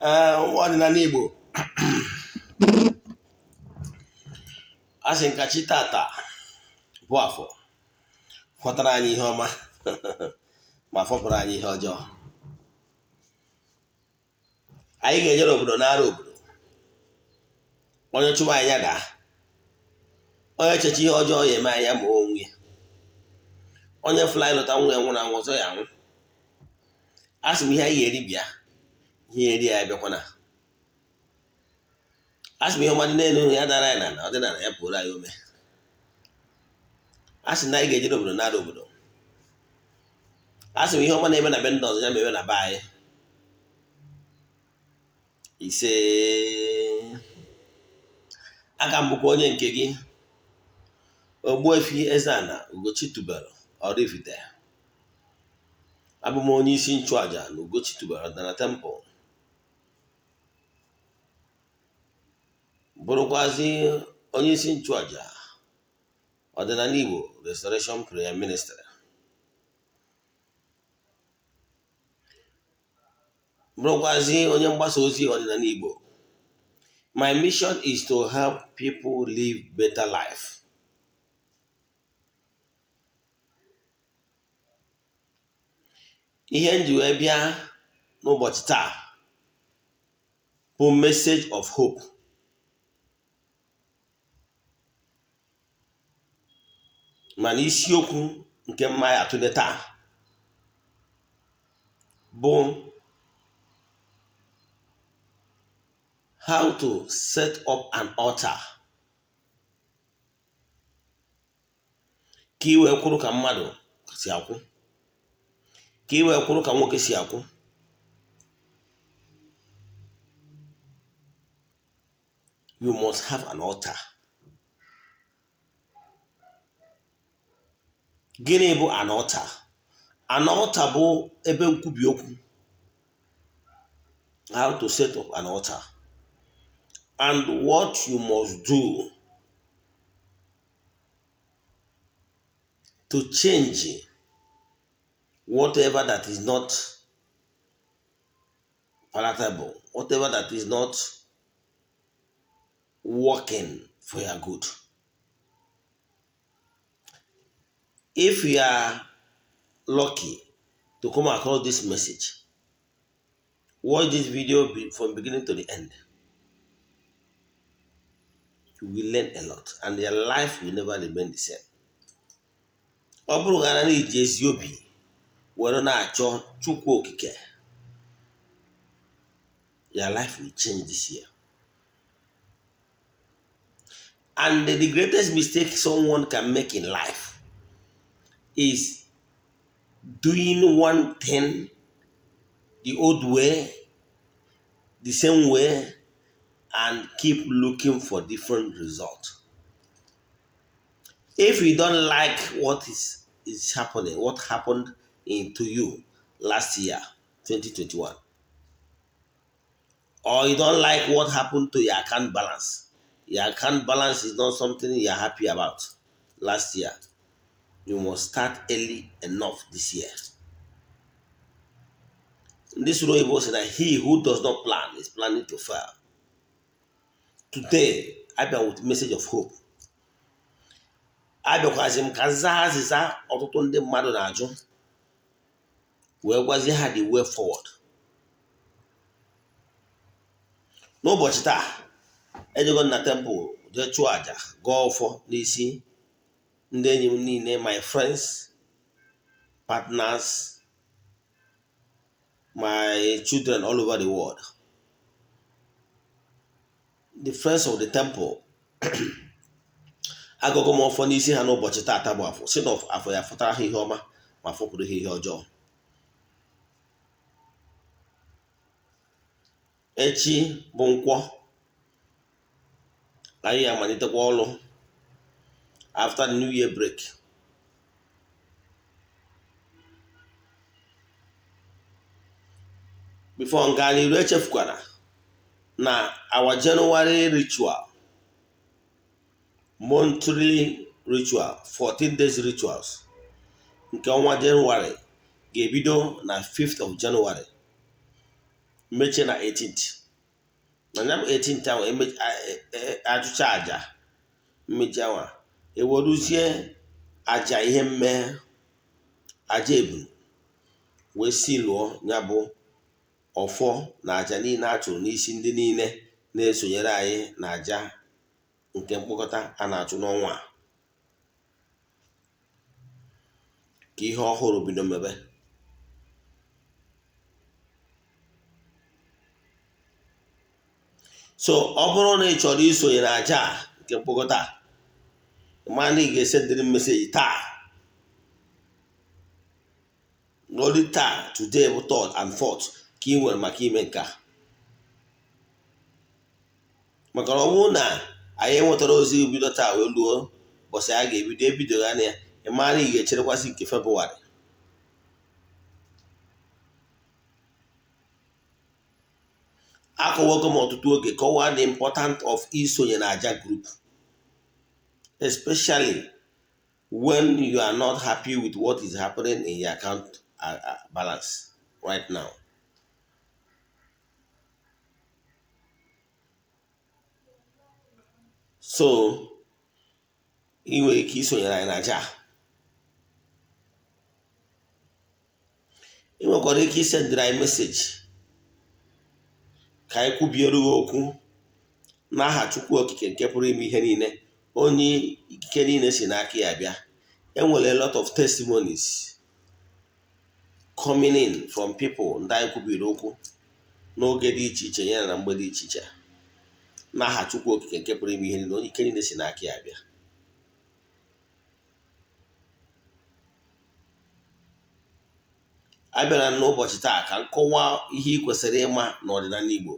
Odinana Igbo asị nkachi tata bụ afọ fọtara anyị ihe ọma ma fọpụrụ anyị ihe ọjọọ. Anyị ga-ejere obodo n'ara obodo, onye chụwa anyị daa, onye cheche ihe ọjọọ ya eme anya ma onwe ya, onye fly lụta nwa ya nwụrụ anwụ ọzọ ya anwụ. Asị m ihe anyị ga-eri bịa, ihe eri ya bịakwana. Asị m ihe ọma dị n'elu ya dara anyị na ọdịnala ya pụrụ anyị ome. Asị na anyị ga-ejere obodo n'ara obodo. Asị m ihe ọma na-eme na be ndị ọzọ ya mere na be anyị. Ise aka m bụkwa onye nke gị, Ogbuefi EZE-ANA Ugochi tubelu oraifite. Abụ m onye isi nchụaja na Ugochi tubelu Odinana temple, bụrụkwazi onye isi nchụaja Odinana Igbo Restoration Prayer Ministry, bụrụkwazi onye mgbasa ozi Odinana Igbo. My mission is to help people live better life. Ihe nji wee bịa n'ụbọchị taa bụ message of hope. Mana isiokwu nke mma ya atụle taa bụ how to set up an altar ka iwee kwuru ka mmadụ si akwụ, ka iwee kwuru ka nwoke si akwụ. You must have an altar. Gịnị bụ an altar? An altar bụ ebe nkwubi okwu. How to set up an altar and what you must do to change whatever that is not palatable, whatever that is not working for your good. If you are lucky to come across this message, watch this video from beginning to the end. You will learn a lot and your life will never remain the same. Ọ bụrụ na iji ezi obi were na-achọ Chukwu okike, your life will change this year. And the greatest mistake someone can make in life is doing one thing the old way, the same way, and keep looking for different results. If you don't like what is happening, what happened to you last year, 2021, or you don't like what happened to your account balance is not something you're happy about last year, you must start early enough this year. This Roibo said that he who does not plan is planning to fail. Today, I bear with message of hope. I bịakwazi m ka nzagha azịza ọtụtụ ndị mmadụ na-ajụ wee gwazie ha the way forward. N'ụbọchị taa, ejego na temple jee chụọ aja gọọ ọfọ n'isi ndị enyi m niile, my friends, partners, my children all over the world. The friends of the temple agụgụ m ọfọ n'isi ha n'ụbọchị taata bụ afọ, si na afọ ya fọtara ha ihe ọma ma fọpụrụ ha ihe ọjọọ. Echi bụ Nkwọ, anyị amalitekwa ọrụ after the New Year break. Before nga n'iru echefukwara na our January ritual, monthly ritual, 14 days rituals nke ọnwa January ga-ebido na 5th of January mechie na 18th na nya 18th ahụ achụcha aja mmechi ahụ eweruzie aja ihe mme aja ebu wee si lụọ ya bụ ọfọ na aja niile a chụrụ n'isi ndị niile na-esonyere anyị na aja nke mkpokọta a na-achụ n'ọnwa ka ihe ọhụrụ bido mebe. So ọ bụrụ na ị chọrọ isonye na aja nke mkpokọta ma na ị ga-esendịrị meseji taa n'olu taa today bụ 3rd and 4th ka ị nwere maka ime nke a, maka na ọ bụrụ na anyị enwetara ozi bido taa wee luo ụbọchị a ebido ya na ya ịma na ị ga-echerekwasị nke Febụwarị. Akọwago m ọtụtụ oge kọwaa the importance of isonye na aja group, especially when you are not happy with what is happening in your account balance right now. So ị nwere ike isonyere anyị na aja. Ị nwekwara ike isendịrị anyị meseji ka anyị kwubiere gị okwu n'aha Chukwu Okike nke pụrụ ime ihe niile, onye ikike niile si n'aka ya bịa. Enwere a lot of testimonies coming in from people ndị anyị kwubiri okwu n'oge dị iche iche ya na mgbe dị iche iche n'aha Chukwu Okike nke pụrụ ime ihe niile, onye ike niile si n'aka ya bịa. A bịara n'ụbọchị taa ka nkọwa ihe ị kwesịrị ịma n'ọdịnala Igbo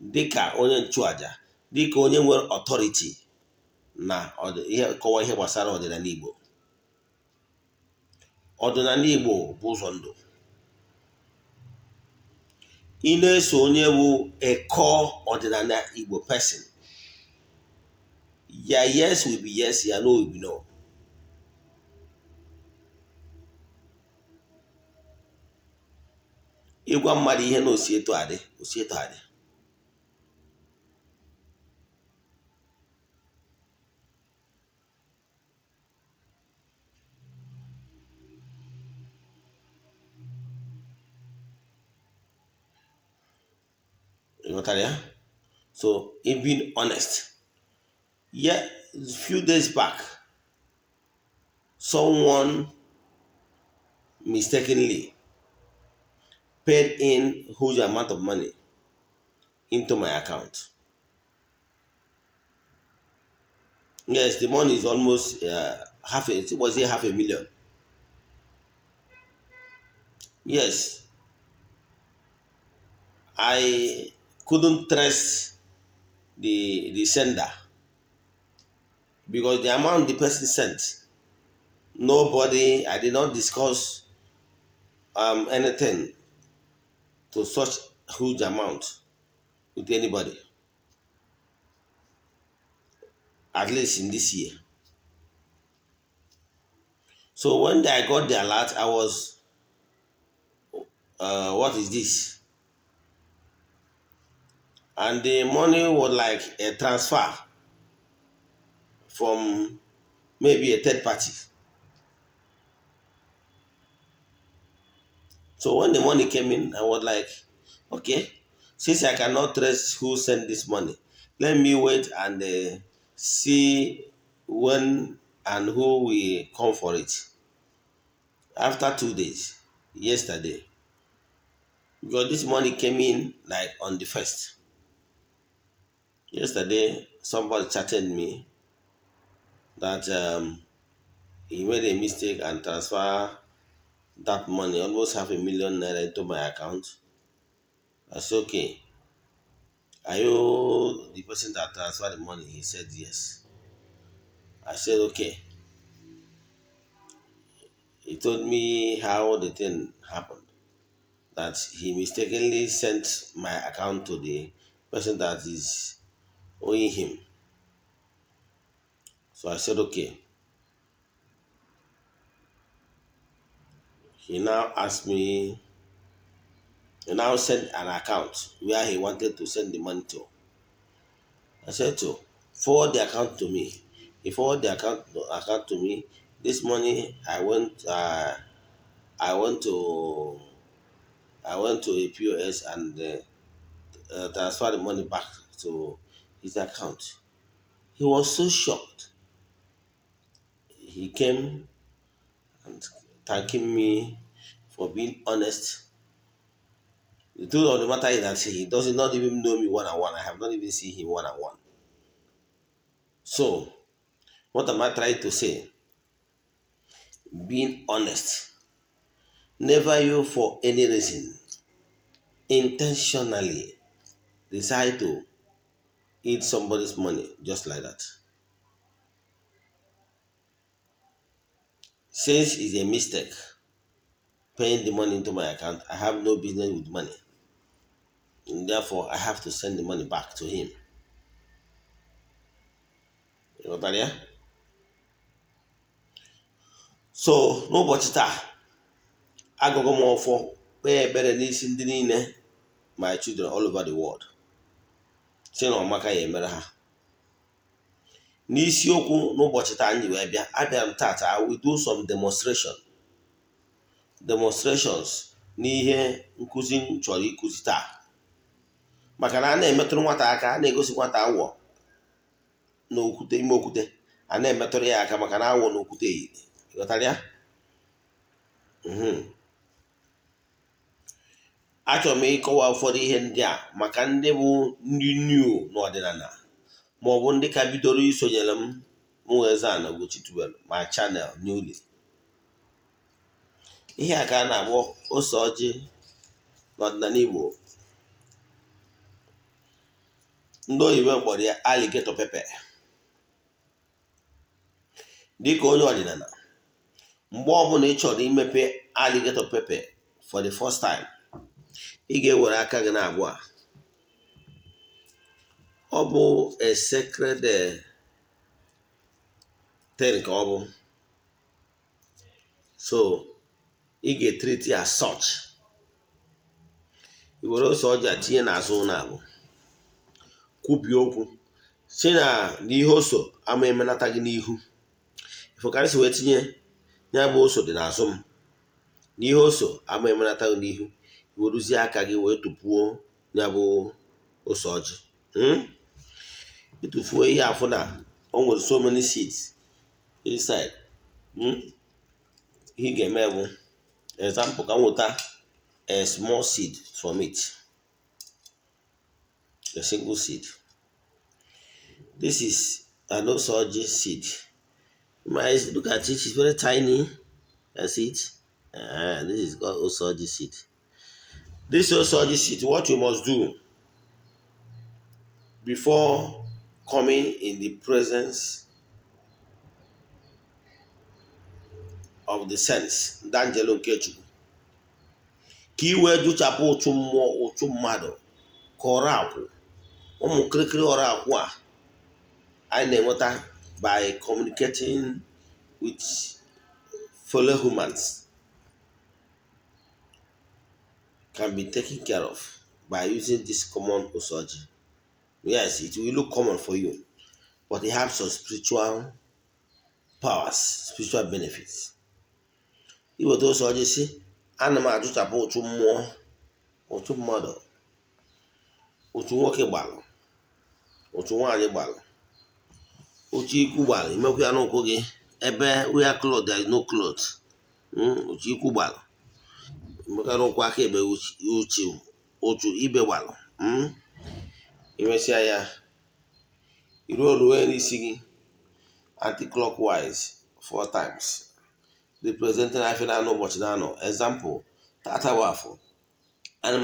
dịka onye nchụaja, dịka onye nwere ọtọriti na kọwa ihe gbasara ọdịnala Igbo. Ọdịnala Igbo bụ ụzọ ndụ. Ị na-eso onye bụ eko ọdịnala Igbo person, ya yes will be yes, ya no will be no. Ịgwa mmadụ ihe na osi eto adị, osi eto adị. So, in being honest, yeah, a few days back, someone mistakenly paid in huge amount of money into my account. Yes, the money is almost it was half a million. Yes, I couldn't trace the sender because the amount the person sent, I did not discuss anything to such huge amount with anybody, at least in this year. So when I got the alert, I was, what is this? And the money was like a transfer from maybe a third party. So when the money came in, I was like, okay, since I cannot trace who sent this money, let me wait and see when and who will come for it. After 2 days, yesterday, because this money came in like on the 1st. Yesterday, somebody chatted me that he made a mistake and transferred that money, almost $500,000 into my account. I said, okay, are you the person that transferred the money? He said, yes. I said, okay. He told me how the thing happened, that he mistakenly sent my account to the person that is owing him. So I said, okay. He now asked me He now sent an account where he wanted to send the money to. I said to forward the account to me. He forwarded the account to me. This money I went to a POS and transfer the money back to his account. He was so shocked. He came and thanking me for being honest. The truth of the matter is that he does not even know me one on one. I have not even seen him one on one. So, what am I trying to say? Being honest. Never you for any reason intentionally decide to eat somebody's money just like that. Since it's a mistake, paying the money into my account, I have no business with money. And therefore, I have to send the money back to him. You know that, yeah? So, n'ụbọchị taa, agụgụ m ọfọ kpee ekpere n'isi ndị niile my children all over the world. Si na ọmaka ya emere ha. N'isiokwu n'ụbọchị taa anyị wee bịa, abịara m tata, I will do some demonstrations n'ihe nkụzi m chọrọ ịkụzi taa. Maka na a na-emetụrụ nwata aka, a na-egosi nwata awọ n'okwute ime okwute, a na-emetụrụ ya aka maka na awọ n'okwute yiri. Ịghọtara ya? Achọrọ m ịkọwa ụfọdụ ihe ndị a maka ndị bụ ndị new n'ọdịnala ma ọ bụ ndị ka bidoro isonyere m EZE-ANA Ugochi tubelu ma channel newly. Ihe a ka a na-akpọ ose ọjị n'ọdịnala Igbo. Ndị oyibo kpọrọ ya alligator pepper. Dịka onye ọdịnala, mgbe ọbụla ị chọrọ imepe alligator pepper for the first time, ị ga-ewere aka gị na-abụọ. Ọ bụ a sacred thing ka ọ bụ. So, ị ga-treat ya as such. I were ose ọjị a tinye n'azụ na-abụ. Kwubie okwu. Si na n'ihe oso ama emenata gị n'ihu. Ifokarịsị wee tinye ya bụ oso dị n'azụ m. N'ihe oso ama emenata gị n'ihu. Iweruzie aka gị wee tupuo ya bụ ose ọjị. Ịtụfuo ihe afụ na o nwere so many seeds inside. Ihe ị ga-eme bụ, example, ka m weta a small seed from it. A single seed. This is an ose ọjị seed. You might look at it, it's very tiny. That's it. This is called ose ọjị seed. This ose ọjị seed, what you must do before coming in the presence of the sense, D'Angelo Nkechukwu, ka i wee jụchapụ ụchụ mmụọ, ụchụ mmadụ, ka ọrụ akwụ, ụmụ kirikiri ọrụ akwụ a anyị na-enweta by communicating with fellow humans can be taken care of by using this common ose ọjị. Yes, it will look common for you, but it has some spiritual powers, spiritual benefits. Iweta ose ọjị si, ana m ajụchapụ ụchụ mmụọ, ụchụ mmadụ, ụchụ nwoke gbalụ, ụchụ nwaanyị gbalụ, ụchụ ikwu gbalụ, imekwu ya n'ụkwụ gị ebe wear cloth there is no cloth. Ụchụ ikwu gbalụ, imekwu ya n'ụkwụ aka ebe ụchụ ibe gbalụ. Imesịa ya, iruo n'isi gị anti-clockwise 4 times, representing afọ na ụbọchị na-anọ. Example, tata bụ afọ, ana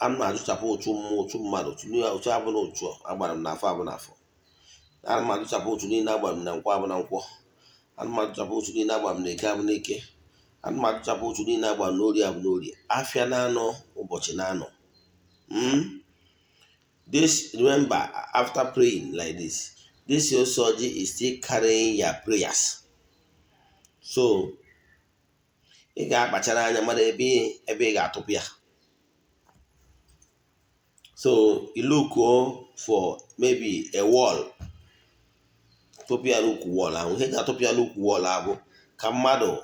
m ajụchapụ ụchụ mmụọ, ụchụ mmadụ, ụchụ abụ na ụchụ agbara m n'afọ abụ n'afọ. Ana m ajụchapụ ụchụ niile agbara m na nkwọ abụ na nkwọ. Ana m ajụchapụ ụchụ niile agbara m na eke abụ na eke. Ana m ajụchapụ ụchụ niile agbara m n'orie abụ n'orie. Afịa na-anọ ụbọchị na-anọ. This, remember, after praying like this ose ọjị is still carrying your prayers. So, ị ga-akpachara anya mara ebe ị ga-atụpụ ya. So you look for maybe a wall, topia look wall, and when topia look wall, kamado,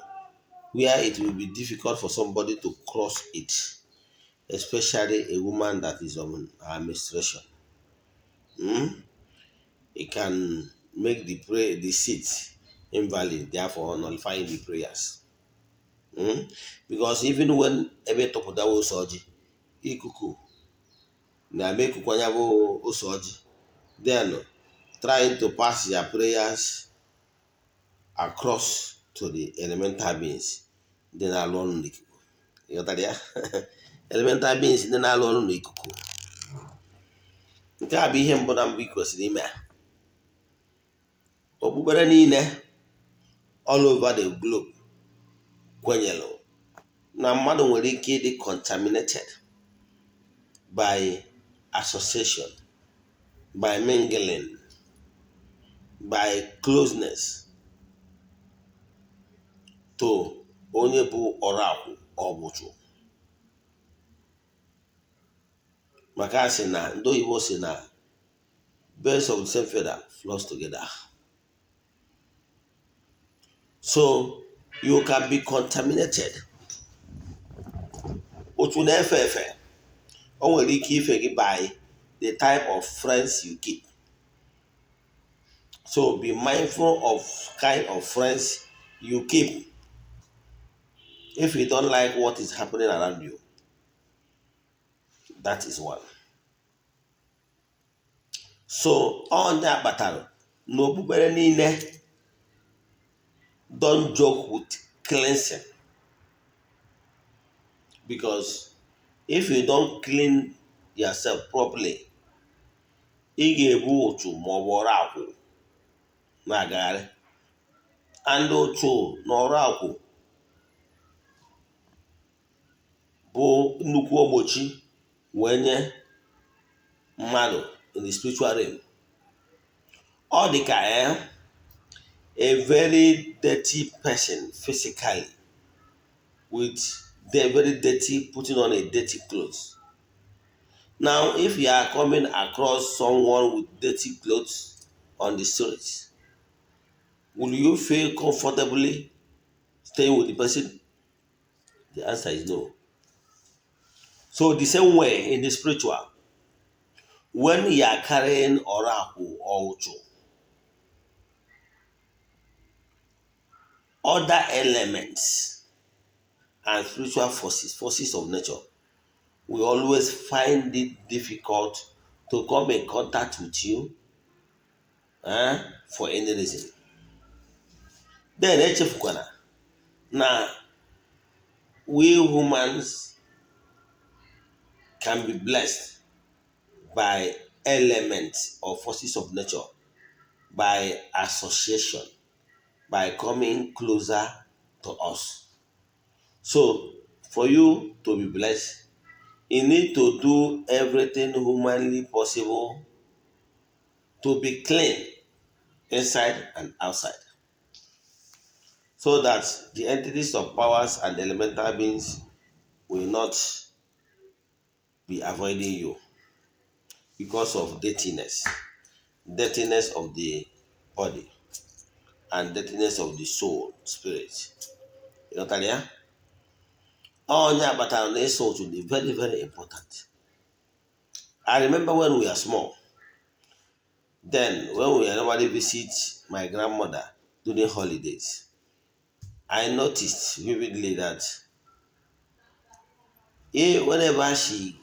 where it will be difficult for somebody to cross it, especially a woman that is on her menstruation. Hmm? It can make the seat invalid, therefore nullifying the prayers. Hmm? Because even when ebe topodawo soji, ikuku na make kwanyabo osoji, then trying to pass their prayers across to the elemental beings, dị na-alụ ọrụ n'ikuku. Ịghọtara ya? Elemental beings ndị na-alụ ọrụ n'ikuku. Nke a bụ ihe mbụ na mbụ ị kwesịrị ime. Okpukpere niile all over the globe kwenyere na mmadụ nwere ike ịdị contaminated by association, by mingling, by closeness to onye bụ ọrakụ ọbụchụ. Maka asị na ndị oyibo si na birds of the same feather flock together. So you can be contaminated. Otu na-efe efe, o nwere ike ife gị by the type of friends you keep. So be mindful of kind of friends you keep. If you don't like what is happening around you, that is one. So onye akpatara n'okpukpere niile don't joke with cleansing, because if you don't clean yourself properly, ị ga-ebu ụchụ maọbụ ọrụ akwụ na-agagharị. And ụchụ na ọrụ akwụ bụ nnukwu ogbochi wee nye mmadụ in the spiritual realm. Ọ dị ka a very dirty person physically with the very dirty, putting on a dirty clothes. Now, if you are coming across someone with dirty clothes on the street, will you feel comfortably staying with the person? The answer is no. So the same way in the spiritual, when you are carrying oracle or ucho, other elements and spiritual forces of nature, we always find it difficult to come in contact with you for any reason. Then echefukwana na we humans can be blessed by elements or forces of nature, by association, by coming closer to us. So for you to be blessed, you need to do everything humanly possible to be clean inside and outside, so that the entities of powers and elemental beings will not be avoiding you because of dirtiness of the body and dirtiness of the soul, spirit. You know that? All battle and insult will be very, very important. I remember when we were small, then when we normally visit my grandmother during holidays, I noticed vividly that whenever she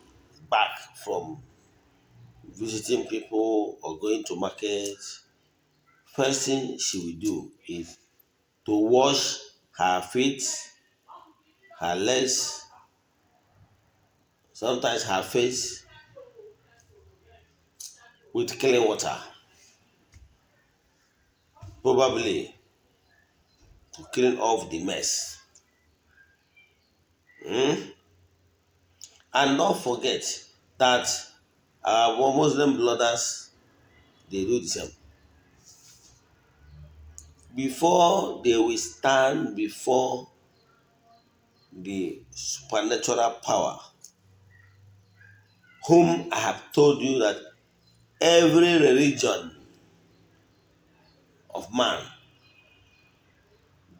back from visiting people or going to market, first thing she will do is to wash her feet, her legs, sometimes her face with clean water, probably to clean off the mess. And don't forget that our Muslim brothers, they do the same. Before they will stand before the supernatural power, whom I have told you that every religion of man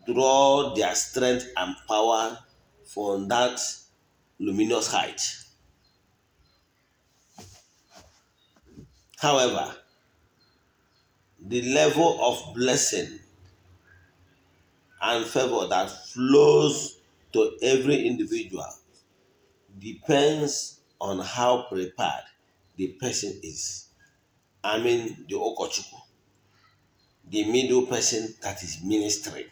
draw their strength and power from that luminous height. However, the level of blessing and favor that flows to every individual depends on how prepared the person is. I mean, the Okochuku, the middle person that is ministering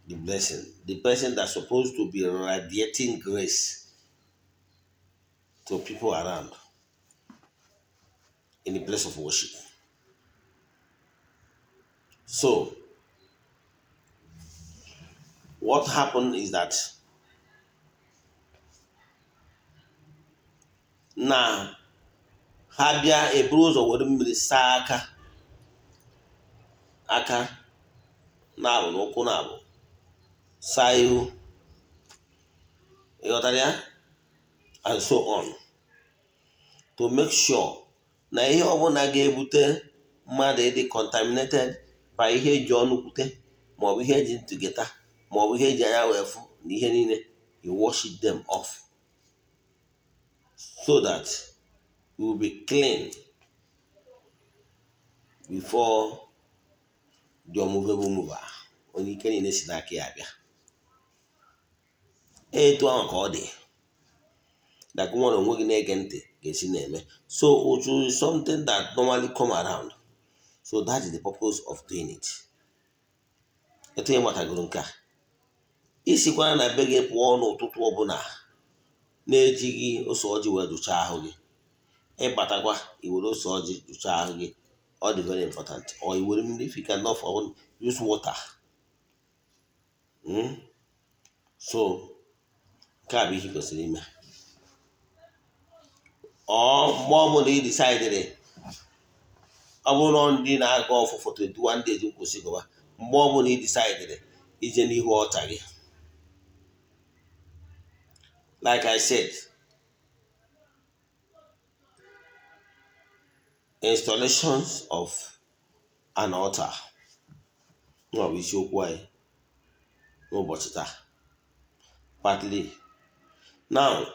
the blessing, the person that's supposed to be radiating grace to people around in the place of worship. So, what happened is that na ha bịa eburu ụzọ were mmiri saa aka na-abụ na ụkwụ na-abụ saa ihu, ịghọtara ya, and so on, to make sure na ihe ọbụla ga-ebute mmadụ ịdị contaminated by ihe eji ọnụ kwute maọbụ ihe eji ntị geta maọbụ ihe eji anya wee fụ na ihe niile, you wash them off so that you will be clean before the unmovable mover, onye ike niile si n'aka ya abịa. Etu ahụ ka ọ dị that nwa na onwe gị na-ege ntị ga-esi na-eme. So uchu is something that normally come around, so that is the purpose of doing it. Etu ị matagoro nke a, isikwana na be gị pụọ n'ụtụtụ ọbụla na-ejighị ose ọjị wee dụchaa ahụ gị, ịbatakwa iwere ose ọjị dụchaa ahụ gị, ọ dị very important, or iwere mmiri, if you cannot use water. So nke a bụ ihe kwesịrị ime. Mgbe ọbụla ị decidere, ọ bụrụ na ndị na-aga ọfụfụ 21 days nkwụsị gụba, mgbe ọbụla ị decidere ije n'ihu ọta gị, like I said, installations of an altar bụ isiokwu anyị n'ụbọchị taa. Partly now,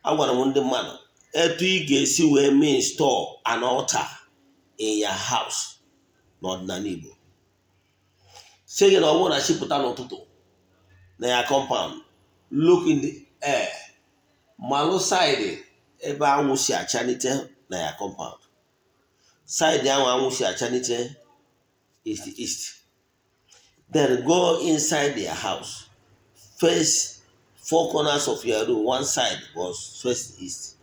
agwara m ndị mmadụ etu ị ga-esi wee mee install an altar in your house n'ọdịnala Igbo. Sị gị na ọ bụrụ na chipụta n'ụtụtụ na ya compound, look in the air, malụ side ebe anwụ si achanite na ya compound. Side ahụ anwụ si achanite is the east. Then go inside their house. Face 4 corners of your room. One side was face the east.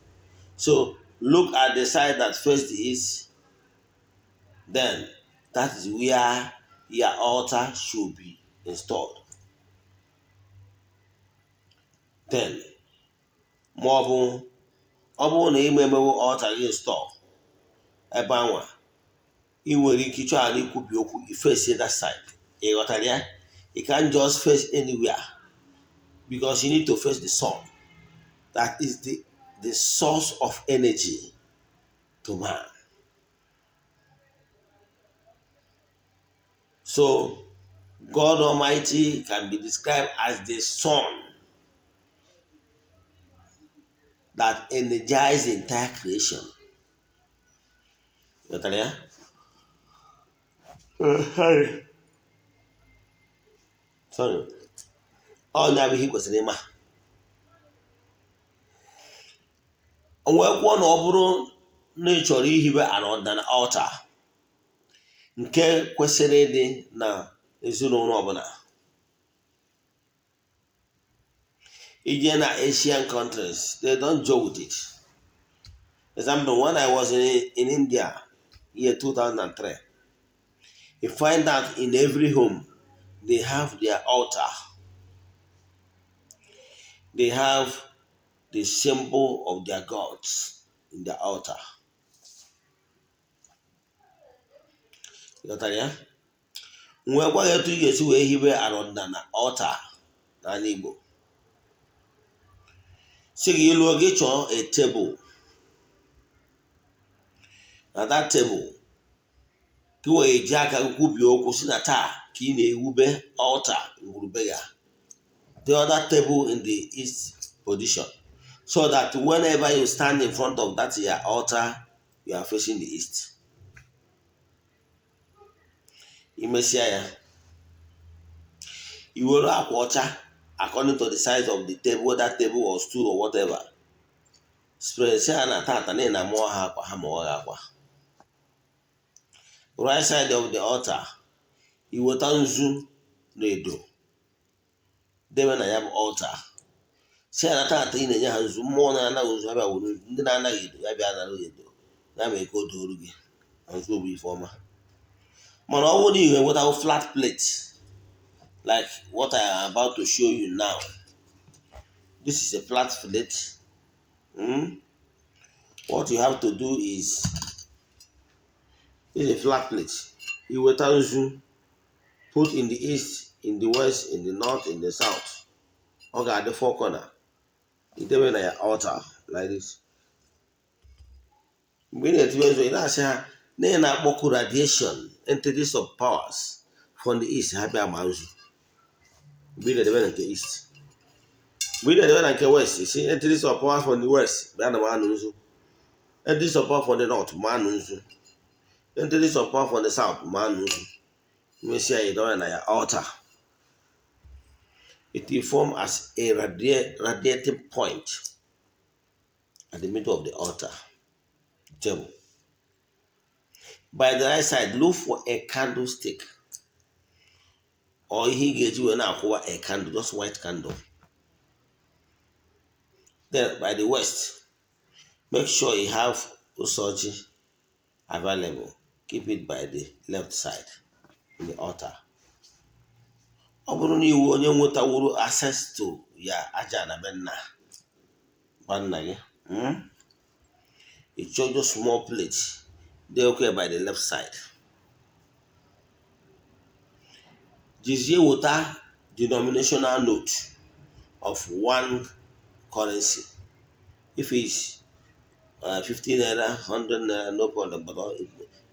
So look at the side that face the east. Then that is where your altar should be installed. Then, ma ọ bụrụ na ime emewo altar gị install ebe anwa, ị nwere ike ịchọ ala ikwubi okwu, face that side. Ịghọtara ya? You can't just face anywhere, because you need to face the sun. That is the source of energy to man. So God Almighty can be described as the sun that energizes the entire creation. Sorry. Ọ na-abụ ihe kwesịrị ịma. O wee kwuo na ọ bụrụ na ị chọrọ ihibe an altar nke kwesịrị ịdị na ezinụlọ ọbụla. Ije na Asian countries, they don't joke with it. Example, when I was in India, year 2003, you find that in every home, they have their altar. They have the symbol of their gods in the altar. Ghọtara ya? Nwee gwa etu ị ga-esi wee hibe an altar n'ala Igbo. si gị ịlụọ gị chọọ a table. Na that table ka wee eji aka kwubie okwu si na taa ka ị na-ewube altar ngwurube ya. The other table in the east position, so that whenever you stand in front of that your altar, you are facing the east. Imesia ya, you will have water according to the size of the table, whether table or stool or whatever. Spread say na tata na mo ha kwa ha mo ga kwa. Right side of the altar, you will nzu na edo. Debe na ya bụ altar. Say na tata ị na-enye ha nzu, mmụọ na-ana nzu abịa wuru ndị na-anaghị edo ya bịa nara edo. Ya mee ka o dooru gị. Nzu bụ ife ọma. Mana ọ bụrụ na ị ga-enweta flat plate like what I am about to show you now. This is a flat plate. What you have to do is, this is a flat plate. You will put in the east, in the west, in the north, in the south. Okay, at the four corner. You do it at your altar like this. We need to use it. Na akpọkụ radiation, entities of powers from the east ha bịa ma nzu. We need to the east. We need to the west. You see, entities of powers from the west bịa na ma nzu. Entities of power from the north ma nzu. Entities of power from the south ma nzu. You may see it on your altar. It will form as a radiating point at the middle of the altar table. By the right side, look for a candlestick. Or he gets you a candle, just white candle. Then by the west, make sure you have usoji available. Keep it by the left side in the altar. Ọ bụrụ na iwu onye nwetawuru access to ya aja na benna banna gị, you chose a small plate. They okay by the left side. Jizie water denominational note of one currency. If it's 50 naira, 100 naira, no problem. But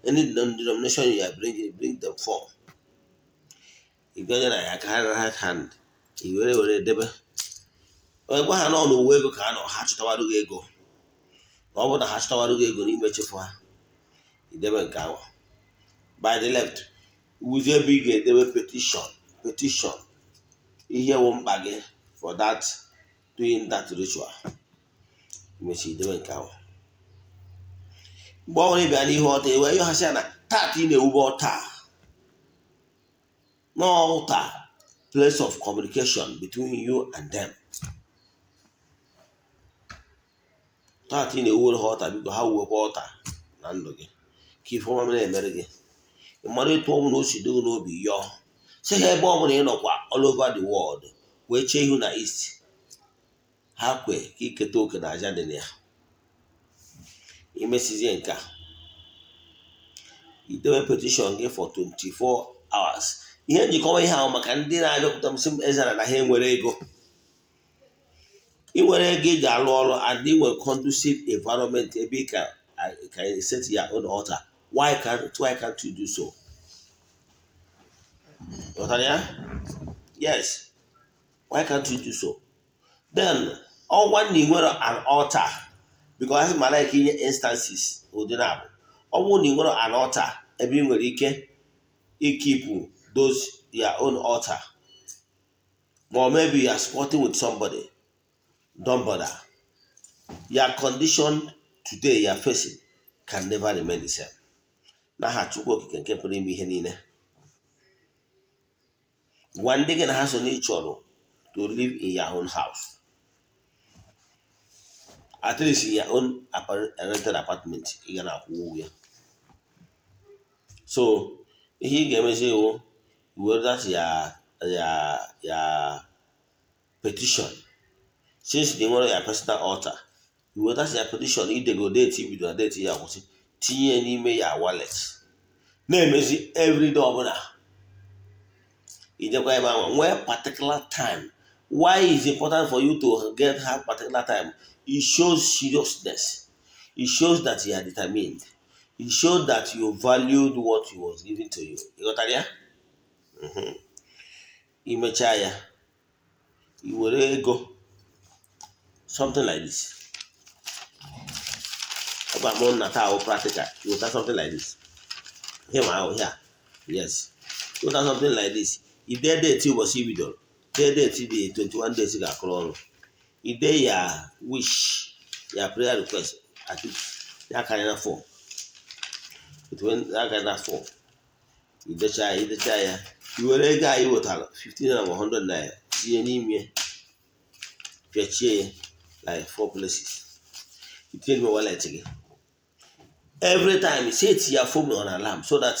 any denomination you are bring them for. You get it like right hand. You very debe. Well, go ahead on the way go can or hatch tower ego. Or the hatch tower ego in which for. You never go. By the left, with a big they will petition. You hear one bag for that doing that ritual. You may see them cow. Bonnie Banny hot where you hasana tat in a water. No altar, place of communication between you and them. Tat in a wood hot because how we water. Nandogi. Keep for a minute. The money told no she do no be your. Say her bomb in all over the world. Where Chehuna East. Halfway, kick a token as Jadenia. He messes Yenka. He do a petition here for 24 hours. Here you come here, Macandina, I looked them some Ezra and him where they go. He will engage our law and they will conducive environment. A baker, I can set your own altar. Why can't you do so? Yes. Why can't you do so? Then, all one need an altar. Because my like in instances, Odinana. All one need an altar. Every week, you keep those your own altar. Or maybe you are sporting with somebody. Don't bother. Your condition today you are facing can never remain the same. Now, how to work can keep me here. One day, gonna has on each other to live in your own house. At least in your own rented apartment, you're gonna woo. So, he gave me say, oh, whether that's your petition. Since they want your personal altar, you that's your petition, if they go date you, do a date here, T and email your wallet. Name is every door. In the where particular time, Why is it important for you to get her particular time? It shows seriousness. It shows that you are determined. It shows that you valued what he was giving to you. You got that? Imecha ya, i were ego, something like this. About more nata or practical. You got something like this. Here, here. Yes. You got something like this. If they date you was video, they date the 21 days ago. If they wish, your prayer request, I think that kind of form. It went that kind of form. Idecha ya. I were ego anyị wetara 15 and 100 naira tinye n'ime piachie like 4 places. You take my wallet again. Every time you set your phone on alarm so that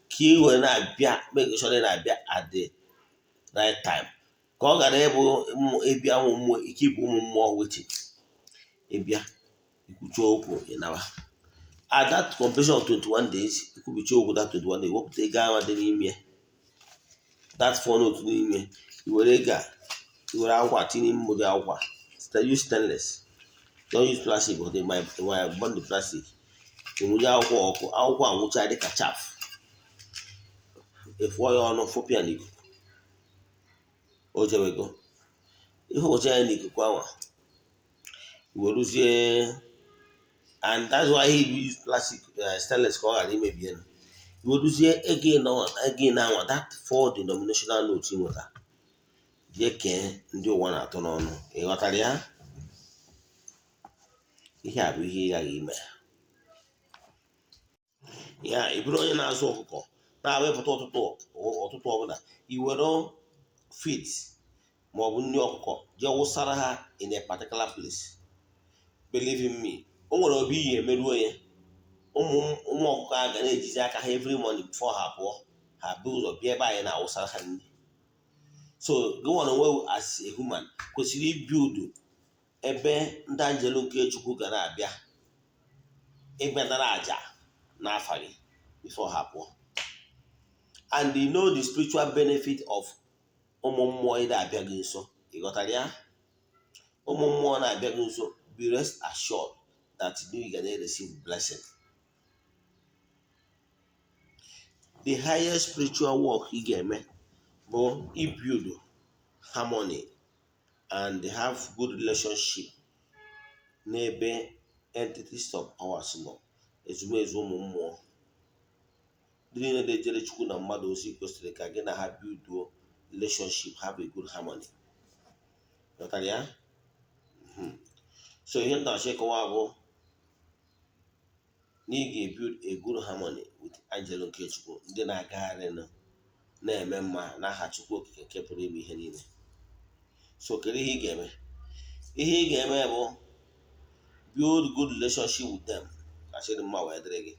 key will not be make sure that be at the right time. Ka ọ gara ebe ịbịa ụmụ keep ụmụ mmụọ waiting. Ịbịa ikwucha okwu ịnawa. At that completion of 21 days, ikwubicha okwu that 21 days, wepụta ego ahụ dị n'ime that phone note n'ime. I were ego a, i were akwụkwọ tinye n'ime ụdị akwụkwọ. Use stainless. Don't use plastic, but they might burn the plastic. Ịmụnye akwụkwọ ọkụ, akwụkwọ anwụcha dị ka chaf. Ịfụọ ya ọnụ fọpịa n'ikuku. O jewego. Ihe ụcha ya n'ikuku ahụ. Iweruzie, and that's why he use plastic stainless ka ọ ghara imebi elu. Iweruzie again now that 4 denominational notes ị nweta. Jee kee ndị ụwa na-atọ n'ọnụ. Ị ghọtara ya? Ihe a bụ ihe ị gaghị ime. Ya ị bụrụ onye na-azụ ọkụkọ na-awepụta ọtụtụ ọbụla, i were feed ma ọ bụ nri ọkụkọ jee wụsara ha in a particular place. Believe in me, o nwere obi iyi emeruo ya. Ụmụ ọkụkọ a ga na-ejizi aka ha every morning before ha pụọ, ha bụ ụzọ bịa ebe anyị na-awụsara ha nri. So gị nwere onwe as a human kwesịrị ibuild ebe ndị anjelu nke Chukwu ga na-abịa ịbịadara aja n'afa gị before ha pụọ. And you know the spiritual benefit of ụmụ mmụọ ị na-abịa gị nso. Ị ghọtara ya? Ụmụ mmụọ na-abịa gị nso, be rest assured that you ga na-receive blessing. The highest spiritual work ị ga-eme bụ ibuild harmony and have good relationship n'ebe entities of powers nọ, ezumezu ụmụ mmụọ. Ndị niile na-ejere Chukwu na mmadụ ozi kwesịrị ka gị na ha build relationship, have a good harmony. Ghọtara ya? So ihe na-achọ ịkọwa bụ na ị ga-ebuild a good harmony with angel nke Chukwu, ndị na-agagharị na-eme mma n'aha Chukwu okike nke pụrụ ime ihe niile. So kedu ihe ị ga-eme? Ihe ị ga-eme bụ build good relationship with them. Achịrị mma wee dịrị gị.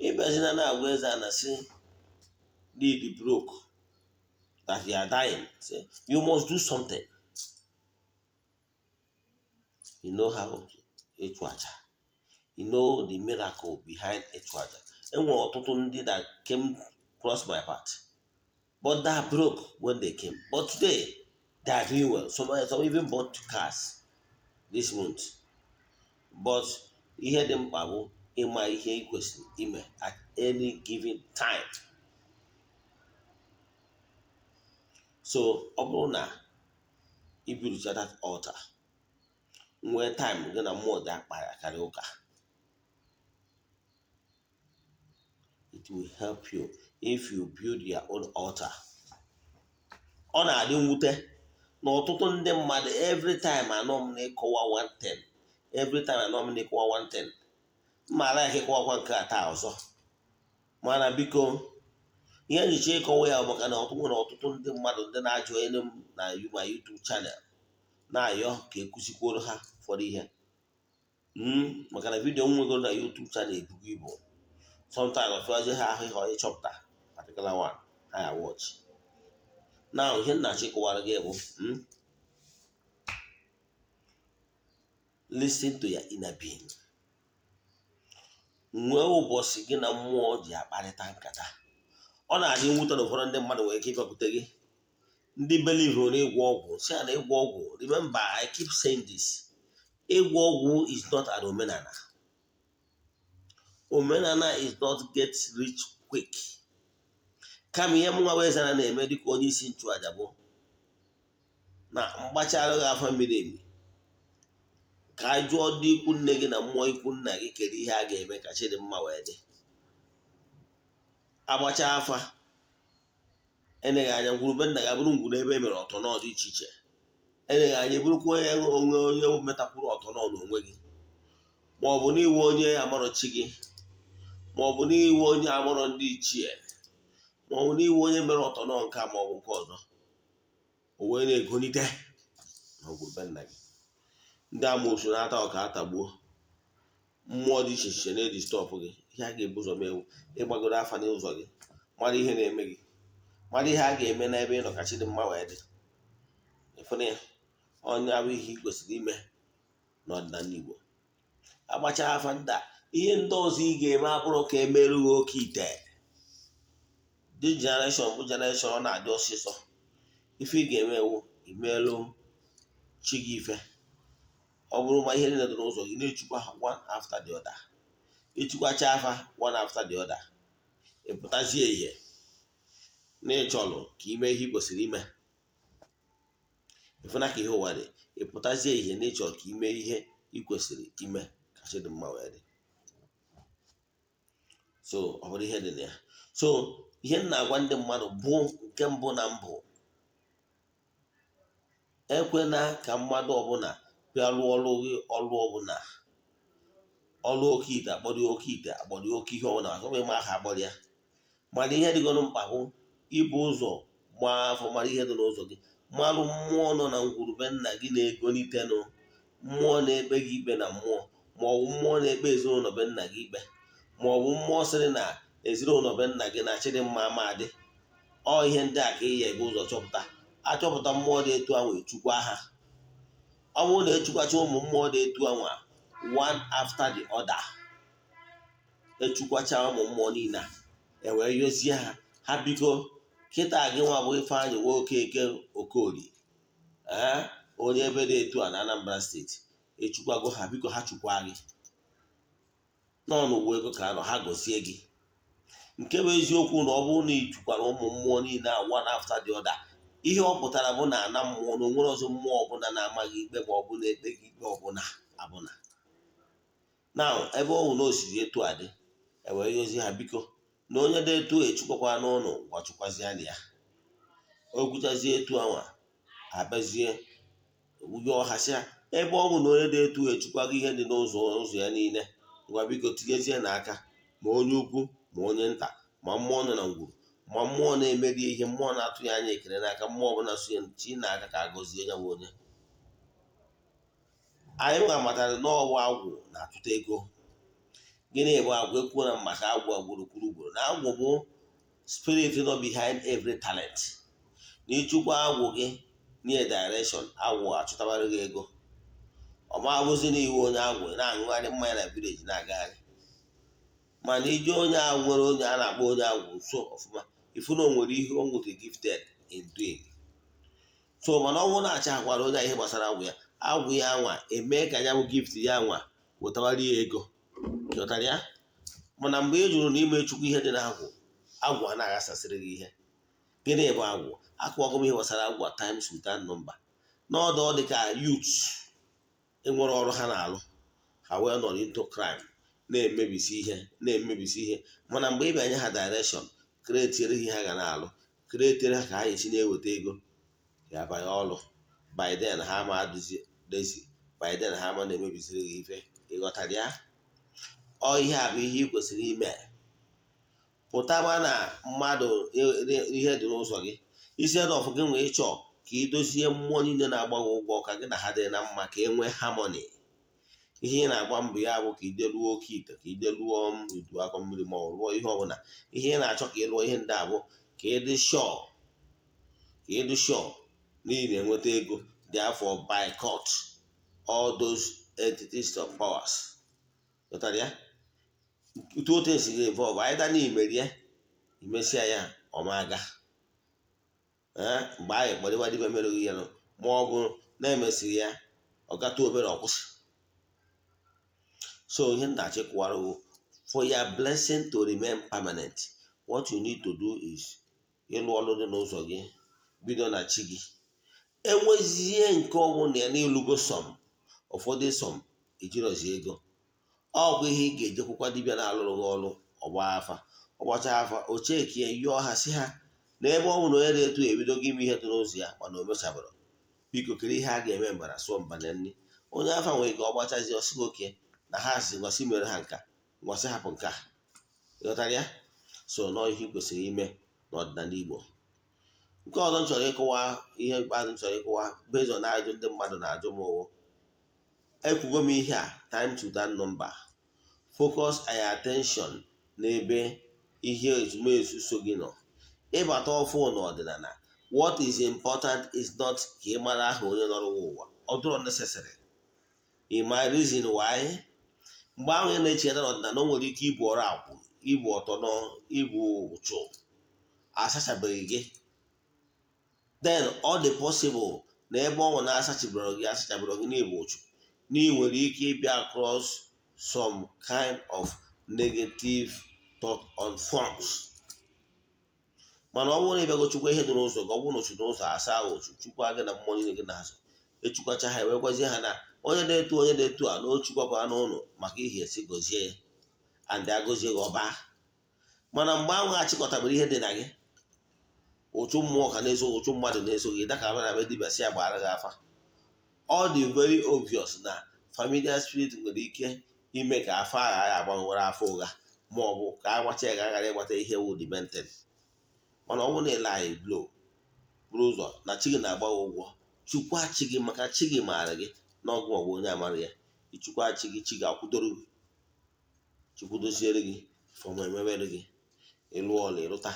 Ịbịazina na-agwa Eze-Ana si need broke, that you are dying. Say, you must do something. You know how ịchụ aja. You know the miracle behind ịchụ aja. Enwere ọtụtụ ndị that came cross my path, but they are broke when they came. But today, they are doing well. Some even bought cars this month. But ihe dị mkpa bụ ịma ihe ị kwesịrị ime at any given time. So ọ bụrụ na i build that altar, nwee time gị na mmụọ dị akparị ụka, it will help you if you build your own altar. Ọ na-adị mwute na ọtụtụ ndị mmadụ every time anọ m na-ekọwa 110, every time anọ m na-ekọwa 110, mara ya ịkọwakwa nke a taa ọzọ. Mana biko ihe njicha ịkọwa ya maka na ọtụtụ ndị mmadụ ndị na-ajụ onye m na my YouTube channel na-ayọ ka ekụzikworo ha ụfọdụ ihe. Maka na vidio m nwegoro na YouTube channel ebugo ibu. Sometimes ọfịazi ha ahụ ihe onye chọpụta particular one I watch. Now ihe na-achọ ịkọwara gị bụ listen to your inner being. Nwee ụbọchị gị na mmụọ ji akparịta nkata. Ọ na-adị mwute na ụfọdụ ndị mmadụ nwere ike ịbịakwute gị ndị believe na ịgwọ ọgwụ si na ịgwọ ọgwụ. Remember, I keep saying this, ịgwọ ọgwụ is not an omenala. Omenala is not get rich quick. Kama ihe mụnwa bụ Eze-Ana na-eme dịka onye isi nchụaja bụ na mgbachara gị afọ mmiri emi ka a jụọ ndị ikwu nne gị na mmụọ ikwu nna gị kedu ihe a ga-eme ka Chidimma wee dị. Agbacha afa eneghị anya ngwurube nna ga bụrụ ngwuru ebe e mere ọtọnọ dị iche iche. Eneghị anya bụrụkwa onye metakwuru ọtọnọ n'onwe gị, ma ọ bụ n'iwu onye amarọ chi gị, ma ọ bụ n'iwu onye amarọ ndị ichie, ma ọ bụ n'iwu onye mere ọtọnọ nke ma ọ bụ nke ọzọ, o wee na-egonite na ngwurube nna gị. Ndị amoosu na-ata ọka atagbuo, mmụọ dị iche iche na-eji stọpụ gị. Ihe a ga-ebu ụzọ mewu ịgbagoro afa n'ụzọ gị, mara ihe na-eme gị, mara ihe a ga-eme n'ebe ị nọ ka Chidimma wee dị. Ịfụna ya, onye abụ ihe ị kwesịrị ime n'ọdịnala Igbo. Agbacha afa ndị a, ihe ndị ọzọ ị ga-eme abụrụ ka emerụ gị oke ite. Dị generation bụ generation ọ na-adị ọsịsọ. Ife ị ga-eme ewu imeelu chi gị ife. Ọ bụrụ ma ihe niile dị n'ụzọ gị na-echukwa ha one after the other. Ịchukwacha afa one after the other, ịpụtazie ihe na ịchọlụ ka ime ihe ị kwesịrị ime. Ịfụna ka ihe ụwa dị, ịpụtazie ihe na ịchọrọ ka ime ihe ị kwesịrị ime ka Chidimma wee dị. So ọ bụrụ ihe dị na ya. So ihe m na-agwa ndị mmadụ bụ nke mbụ na mbụ, ekwena ka mmadụ ọbụla bịa lụọ ọlụ ọbụla, ọlụ oke ite akpọrọ oke ite akpọrọ oke ihe ọbụla ọbụla ịma aha akpọrọ ya. Mana ihe dịgoro mkpa bụ ibu ụzọ gbaa afọ, mara ihe dị n'ụzọ gị, marụ mmụọ nọ na ngwurube nna gị na-egonitenụ, mmụọ na-ekpe gị ikpe na mmụọ, maọbụ mmụọ na-ekpe ezinụlọ be nna gị ikpe, maọbụ mmụọ sịrị na ezinụlọ be nna gị na Chidimma amadị. Ọ ihe ndị a ka ị ga-ebu ụzọ chọpụta. Achọpụta mmụọ dị etu ahụ, echukwa ha. Ọ bụrụ na echukwacha ụmụ mmụọ dị etu ahụ one after the other, echukwacha ụmụ mmụọ niile a, ewee yozie ha. Ha biko kịta gị nwa bụ Ifeanyị Okeke Okorie, onye ebe dị etu a na Anambra steeti, echukwago ha. Biko ha chukwa gị n'ọnụ uwe ego ka anọ, ha gozie gị. Nke bụ eziokwu na ọ bụrụ na ị chukwara ụmụ mmụọ niile a one after the other, ihe ọ pụtara bụ na ana mmụọ na onwere ọzọ mmụọ ọbụla na-amaghị ikpe ma ọ bụ na-ekpe gị ikpe ọbụla abụla. Na ebe ọ bụ na o siri etu a dị, ewee yozie ha. Biko na onye dị etu echukwakwa n'ụlọ gwachukwazie na ya. O gwuchazie etu anwa, abazie wuye ọhasịa. Ebe ọ bụ na onye dị etu echukwago ihe dị n'ụzọ ya niile, ngwa biko tinyezie n'aka ma onye ukwu ma onye nta, ma mmụọ nọ na ngwuru, ma mmụọ na-emeri ihe, mmụọ na-atụ ya anya ekele n'aka, mmụọ ọbụla sonye chi n'aka ka a gọzie ya bụ onye. Anyị ga-amatara na ọgwụ agwụ na-atụta ego. Gịnị bụ agwụ? Ekwuo na maka agwụ ugboro ugboro na agwụ bụ spirit nọ behind every talent. Na ịchụkwa agwụ gị nye direction, agwụ achụtabara gị ego. Ọ ma abụzi na iwu onye agwụ na-aṅụgharị mmanya na village na-agagharị. Mana iji onye ahụ nwere onye a na-akpọ onye agwụ nso ọfụma, ifu na o nwere ihe o nwere gifted in doing. So mana ọnwụ na-acha akwara onye ihe gbasara agwụ ya, agwụ ya nwa eme ka ya bụ gift ya nwa wetawara ya ego. Chọtara ya. Mana mgbe ị jụrụ n'ime chukwu ihe dị n'agwụ, agwụ a na-aghasasịrị gị ihe. Gịnị bụ agwụ? Akụwago m ihe gbasara agwụ times without number. N'ọdụ ọ dị ka youth enwere ọrụ ha na-alụ, ha wee nọ into crime, na-emebisi ihe. Mana mgbe ị bịanye ha direction, kretiere ihe ha ga na-alụ, kretiere ha ka ha esi na-eweta ego, ya banye ọlụ. By then ha ma adụzi desi, by then ha ma na-emebisiri gị ife. Ịghọtara ya? Ọ ihe a bụ ihe ị kwesịrị ime. Pụtaba na mmadụ ihe dị n'ụzọ gị, isi ọfụ gị nwee ịchọ ka ị dozie mmụọ niile na-agbaghị ụgwọ ka gị na ha dị na mma, ka e nwee harmony. Ihe ị na-agba mbọ ya bụ ka ide lụọ oke ite, ka ide lụọ udu akọ mmiri, ma ọ lụọ ihe ọbụla. Ihe ị na-achọ ka ị lụọ ihe ndị a bụ ka ịdị sure n'ihi na-enweta ego. Therefore boycott all those entities of powers. Ghọtara ya? Two things ga-evolve. Either na imerie, imesịa ya ọmaga. mgbe anyị kpọrịwa dibịa mereghị ya nụ, ma ọ bụ na-emesịrị ya ọ gata obere ọkwụsị. So ihe nna achịkwara for your blessing to remain permanent, what you need to do is ịlụ ọrụ dị n'ụzọ gị bido na chi gị. Enwezie nke ọbụla ya n'ịlụgo sọm, ụfọdụ sọm ejirozi ego, ọgwụ ihe ị ga-ejekwukwa dibịa na-alụrụ gị ọrụ ọgbacha afa ochekie yọọ ha si ha na ebe ọ bụ na onye na-etu ebido gị ime ihe dị n'ụzọ ya mana o mechabara, biko kere ihe a ga-eme mbara sụọ mbana nri. Onye afa nwere ka ọ gbachazi ọsịgo oke na ha si ngwasị mere ha nka ngwasị hapụ nke a, ịghọtara ya. So nọọ ihe ị kwesịrị ime n'ọdịnala Igbo. Nke ọzọ m chọrọ ịkụwa, ihe ikpeazụ m chọrọ ịkụwa bezọ na ajụ ndị mmadụ na-ajụ m ekwugo m ihe a time to that number. Focus our attention n'ebe ihe ezumezu so gị nọ. Ịbata ọfụ n'ọdịnala, what is important is not ka ị mara aha onye nọrọ ụwa, ọ dụrọ necessary. My reason why, mgbe ahụ ị na-echeta n'ọdịnala o nwere ike ibu ọrụ akwụ, ibu ọtọ nọ, ibu ụchụ asachabeghị gị, then ọ dị possible na ebe ọ nwere asachabere gị n'ibu ụchụ na ị nwere ike ịbịa across some kind of negative thought on forms. Mana ọ bụrụ na ịbịago chukwu ihe dị n'ụzọ gị, ọ bụrụ na ochu n'ụzọ asa ahụ ochu chukwu gị na mmụọ niile gị na-azụ echukwacha ha ewekwazie ha na onye na-etu a na ochukwapụ anụ ụlọ maka ihe esi gozie ya and agọzie gị ọba. Mana mgbe ahụ achịkọtabere ihe dị na gị, ụchụ mmụọ ka na-eso, ụchụ mmadụ na-eso gị, daka abịa na be dibịa si agbara gị afa. Ọ dị very obvious na familiar spirit nwere ike ime ka afọ agha agbanwere afọ ụgha, ma ọ bụ ka agbacha ya ghara ịgbata ihe wu dimented. Mana ọ bụrụ na ele anyị buru ụzọ na chi gị na-agba ụgwọ, chukwa chi gị maka chi gị maara gị na ọgụ ọgwụ onye amara ya, ịchukwa chi gị, chi ga-akwụdoro gị, chukwudoziere gị fọma emebere gị ịlụ ọla ịlụta.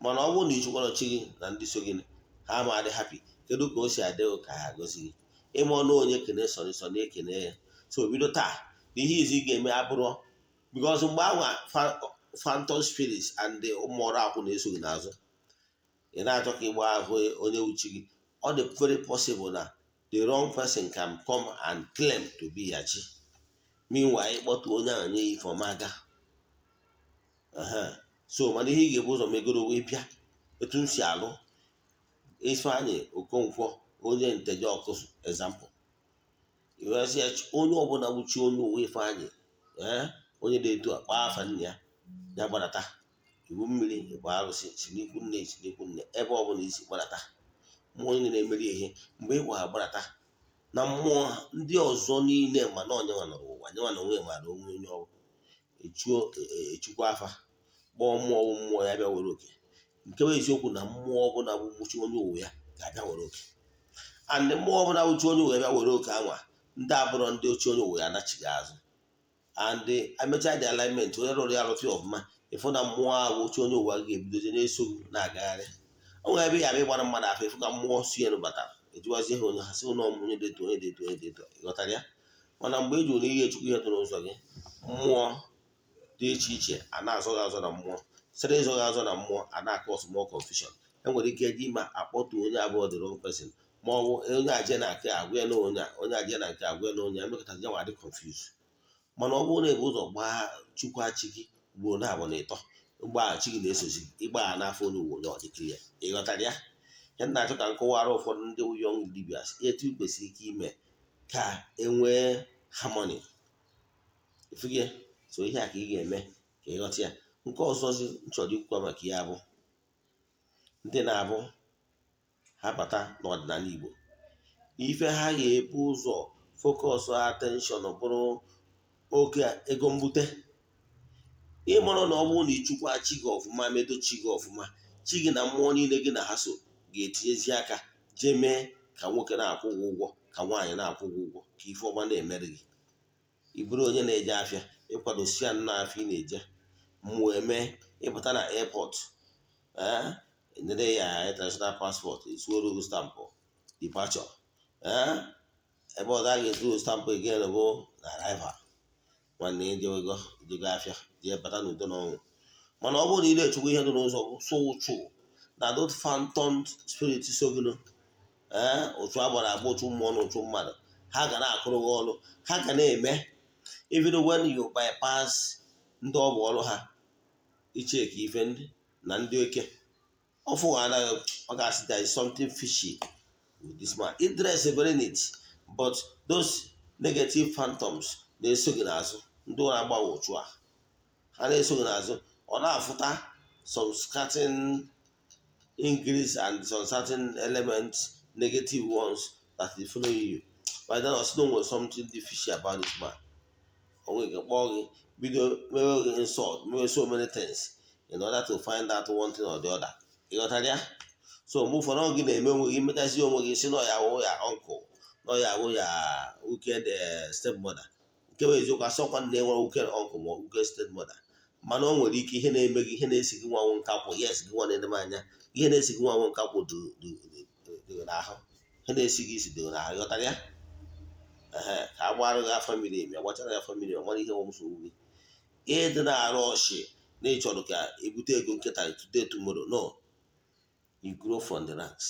Mana ọ bụrụ na ịchụkwara chi gị na ndị so gị ha ma adị happy, kedu ka o si adị ka ha gosi gị ịma ọnụ onye kene sọ na ekene ya. So bido taa na ihe izi ga-eme abụrụ because mgbe ahụ phantom spirits and ụmụ ọrụ akwụ na-eso gị n'azụ, ị na-achọ ka ịgba ahụ onye uchi gị, ọ dị very possible na the wrong person can come and claim to be ya chi. Meanwhile ịkpọtụ onye ahụ nye ifeọmaga. So mana ihe ị ga-ebu ụzọ megoro wee bịa etu m si alụ Ifeanyị Okonkwo onye Nteje Ọkụzụ example, iwezi onye ọbụla wuchi onye uwe Ifeanyị onye na-etu a kpaa afa nne ya gbarata iwu mmiri bụ arụsị si n'ikwu nne ebe ọbụla isi gbarata mmụọ onye na-emeri ihe. Mgbe ị gwara gbarata na mmụọ ndị ọzọ niile ma na onye nwa nọrọ ụwa, nyenwa na onwe mara onwe onye ọrụ echukwa afa kpọọ mmụọ ya bịa were oke. Nke bụ eziokwu na mmụọ ọbụla bụ nwuchi onye uwe ya ga-abịa were oke, and mmụọ ọbụla nwuchi onye uwe ya bịa were oke anwa ndị abụrọ ndị ochie onye uwe ya anachighị azụ, and emecha dị alignment onye rụrụ ya arụtị ọfụma ịfụ na mmụọ ahụ ochie onye uwe ga-ebidozi na-eso na-agagharị. O nwere ebe ya abịa ịgbara mmadụ afọ ịfụ ka mmụọ si elu batara ejiwazie ha onye ha si ụlọ onye deto ịghọtara ya. Mana mgbe e jụrụ ihe chukwu ihe tụrụ ụzọ gị, mmụọ dị iche iche a na-azọ gị azọ na mmụọ, sịrị ịzọ gị azọ na mmụọ a na-akọ small confusion. Enwere ike dị ma akpọtụ onye abụọ the wrong person, ma ọ bụ onye aje na nke agwa na onye aje na nke agwa na onye emekọtazi ya nwa dị confuse. Mana ọ bụrụ na ebu ụzọ gbaa chukwu chi gị ugboro na abụọ na ịtọ, mgbaghachi gị na-esozi ịgbagha n'afọ onye uwe onye ọdịkiri ya, ịghọtara ya. Ya na-achọ ka nkọwara ụfọdụ ndị young dibias etu kwesịrị ike ime ka enwee harmony. Ifugie, so ihe a ka ị ga-eme ka ịghọta ya. Nke ọzọzi nchọrọ ikwukwa maka ya bụ ndị na-abụ ha bata n'ọdịnala Igbo, ife ha ga-ebu ụzọ focus attention bụrụ oke ego mbute. Ịmụrụ na ọ bụrụ na ịchụkwa chi gị ọfụma, medo chi gị ọfụma, chi gị na mmụọ niile gị na ha so ga-etinyezi aka jee mee ka nwoke na-akwụ gị ụgwọ, ka nwaanyị na-akwụ gị ụgwọ, ka ife ọma na-emere gị. Ị bụrụ onye na-eje afịa ịkwadosi ya nnọọ afọ ị na-eje, mmụọ eme ịpụta na airport enere ya international passport esuoro gị stampụ departure, ebe ọzọ a ga-etu stampụ again bụ na arrival. Nwanne ejego afịa jee bata n'udo na ọnwụ. Mana ọ bụrụ na ị na-echukwu ihe dị n'ụzọ bụ so ụchụ na those phantom spirit sogino otu agbara agba otu mmụọ na otu mmadụ ha ga na-akụrụ gị ọrụ ha ga na-eme even when you bypass ndị ọ bụ ọrụ ha icheki ife ndị na ndị oke ọfụ anaghị ọ ga-asị there is something fishy with this man. It dress very neat but those negative phantoms na-eso gị n'azụ ndị ụra agbawa otu a ha na-eso gị n'azụ ọ na-afụta some certain increase and some certain elements negative ones that is following you by then also know something fishy about this man onwe gị kpọọ gị bido mewe gị insult mewe so many things in order to find out one thing or the other ịghọtara ya so mgbe ụfọdụ gị na-eme onwe gị metazi onwe gị si na ya wụ ya uncle na ya wụ ya wicked stepmother nke bụ eziokwu asọkwa na enwere wicked uncle ma wicked stepmother mana o nwere ike ihe na-eme gị ihe na-esi gị nwanwụ nkakwụ yes gị nwa na-ede m anya ihe na-esi gị nwanwụ nkakwụ dị n'ahụ ihe na-esi gị isi dị n'ahụ ịghọtara ya ka a gbara gị afọ mmiri emi agbachara ya afọ mmiri nwere ihe nsogbu gị ịdị na-arụ ọchị na ịchọrọ ka ebute ego nkịta today tomorrow no you grow from the ranks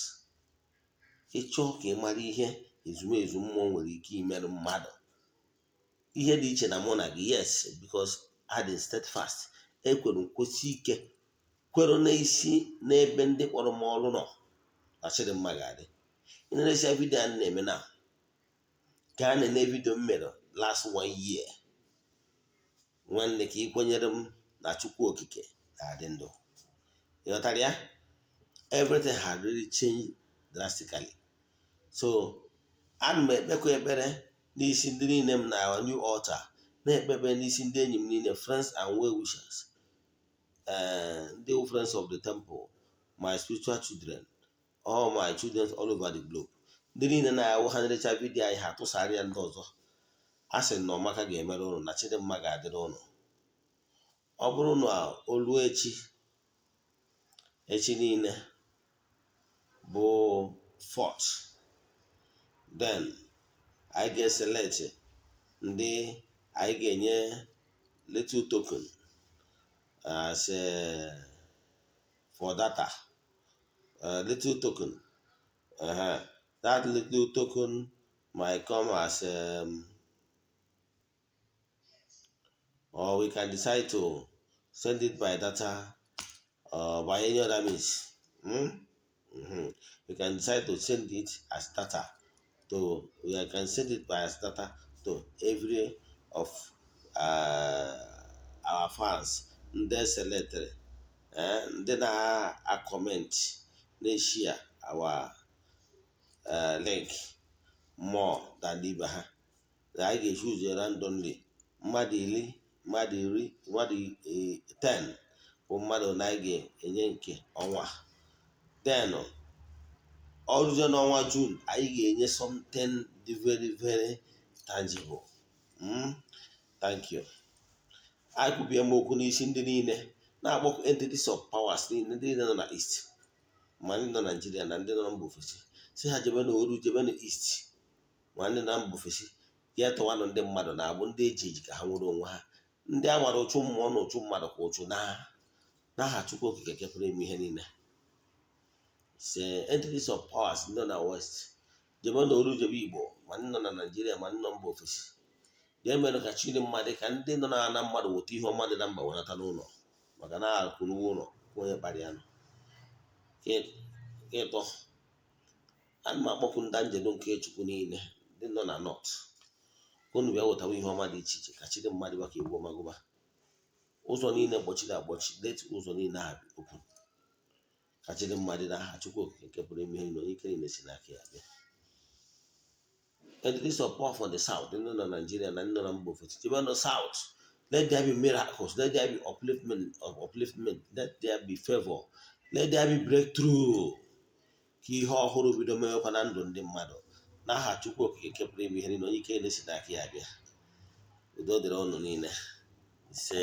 ịchọọ ka ị mara ihe ezumezu mmụọ nwere ike imerụ mmadụ ihe dị iche na mụ na gị yes because I dị steadfast ekwere nkwụsị ike kwere n'isi n'ebe ndị kpọrọ m ọrụ nọ na Chidimma ga-adị ịna-eresia vidio a na-eme na gaa na vidio m mere last 1 year nwanne ka ị kwenyere m na Chukwu okike na-adị ndụ ịghọtara ya everything had really changed drastically so ana m ekpekwa ekpere n'isi ndị niile m na our new altar na-ekpebe n'isi ndị enyi m niile friends and well wishers ndị friends of the temple my spiritual children all my children all over the globe ndị niile na-awụ ha na-erecha vidio anyị ha tụsara ya ndị ọzọ a sị na ọmaka ga-emere ụnụ na Chidimma ga-adịrị ụnụ ọ bụrụ na olu echi niile bụ fort then anyị ga-eselect ndị anyị ga-enye little token as for data little token that little token might come as or we can decide to send it by data or by any other means. We can decide to send it as data we can send it by as data to every of our fans ndị selected ndị na-comment na-share our link more than ibe ha na anyị ga-choose randomly mmadụ 10 bụ mmadụ na anyị ga-enye nke ọnwa then ọrụzie n'ọnwa June anyị ga-enye something very very tangible. Thank you. anyị kwubie m okwu n'isi ndị niile na-akpọkụ entities of powers niile ndị nọ na East ma ndị nọ Nigeria na ndị nọ na mba ofesi si ha jebe na oru jebe na East ma ndị na mba ofesi ya tụwanụ ndị mmadụ na-abụ ndị eji ka ha nwere onwe ha ndị a gbara ụchụ mmụọ na ụchụ mmadụ kwa ụchụ n'aha Chukwu okike kepụrụ ime ihe niile se entities of powers ndị nọ na West jebe na oru jebe Igbo ma ndị nọ na Nigeria ma ndị nọ mba ofesi ga-emere ka Chidimma dị ka ndị nọ na mmadụ weta ihe ọma dị na mba wenata n'ụlọ maka na akụrụwa ụlọ onye kpara ya nọ ịtọ ana m akpọkwu ndị njedo nke Chukwu niile ndị nọ na North unu bịa wetawa ihe ọma dị iche iche ka Chidimma dịwa ka egwu ọmagụba ụzọ niile gbochiri agbochi deti ụzọ niile ha bi okwu ka Chidimma dị n'aha Chukwu okike nke pụrụ ime ihe na onye ike niile si n'aka ya bịa entities of power for the South ndị nọ na Nigeria na ndị nọ na mba ofesi jebe na South let there be miracles let there be upliftment let there be favor let there be breakthrough ka ihe ọhụrụ bido mewekwa na ndụ ndị mmadụ n'aha Chukwu okike nke pụrụ ime ihe niile onye ike niile si n'aka ya bịa udo dịrị ọnụ niile ise